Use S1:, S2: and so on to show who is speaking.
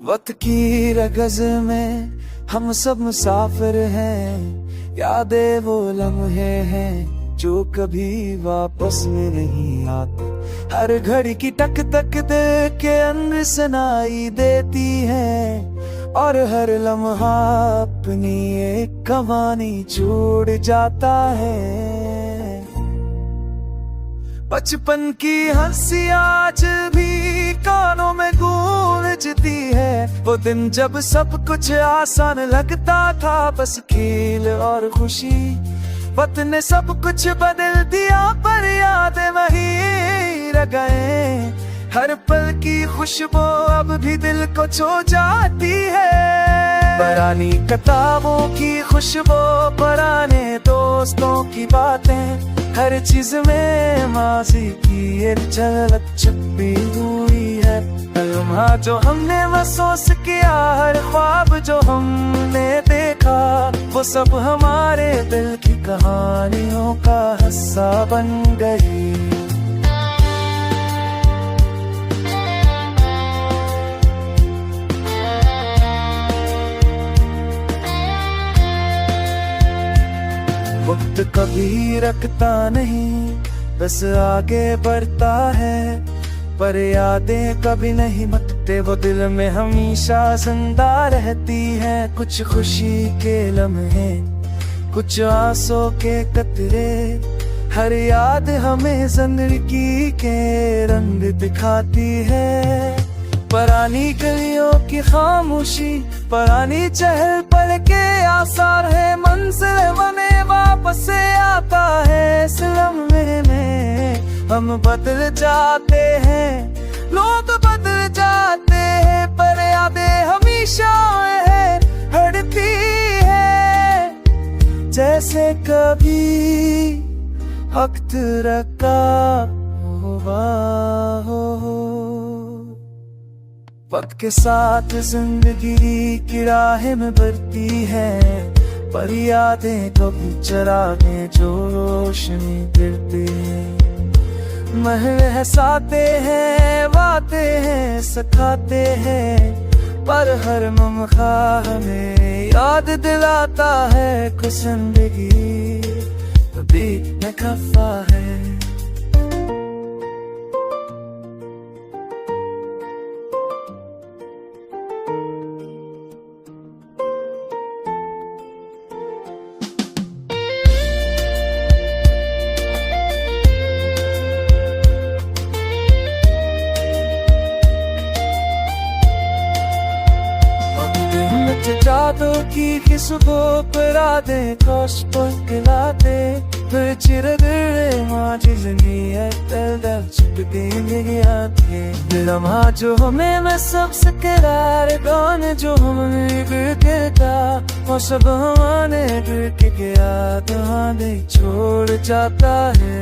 S1: वक्त की रगज में हम सब मुसाफिर हैं, यादें वो लम्हे हैं जो कभी वापस में नहीं आते। हर घड़ी की टक टक दिल के अंदर सुनाई देती है, और हर लम्हा अपनी एक कहानी जोड़ जाता है। बचपन की हंसी आज भी कानों में गूंजती है, वो दिन जब सब कुछ आसान लगता था, बस खेल और खुशी। वक्त ने सब कुछ बदल दिया पर यादें वही रह गए। हर पल की खुशबू अब भी दिल को छू जाती है। पुरानी किताबों की खुशबू, पुराने दोस्तों की बातें, हर चीज में माजी की एक झलक छुपी हुई है। लम्हा जो हमने महसूस किया, हर ख्वाब जो हमने देखा, वो सब हमारे दिल की कहानियों का हिस्सा बन गई। वक्त कभी रखता नहीं, बस आगे बढ़ता है, पर यादें कभी नहीं मटते, वो दिल में हमेशा जिंदा रहती हैं। कुछ खुशी के लम्हे, कुछ आंसू के कतरे, हर याद हमें जिंदगी के रंग दिखाती है। पुरानी गलियों की खामोशी, पुरानी चहल पहल के आसार है, मंजिल बने वापस से आता है। इस लम्हे में हम बदल जाते हैं, लोग बदल जाते हैं, पर यादें हमेशा है हटती है। जैसे कभी वक्त रखा हुआ हो। वक्त के साथ जिंदगी की राह में बढ़ती है, पर यादें कभी चरागे जो रोशनी गिरती है। महल हंसाते हैं, बातें हैं, सिखाते हैं, पर हर लम्हा हमें याद दिलाता है कि जिंदगी कभी न खफा है। जादू की खुशबू पर आदे कोश पकड़ाते, फिर चिरगड़े माजी जिंदगी है दिल दर चिपके गया थे। लम्हा जो हमें मैं सबसे करार कौन जो हमने गिर के था, वो सब हमारे गिर के गया तो हाँ दे छोड़ जाता है।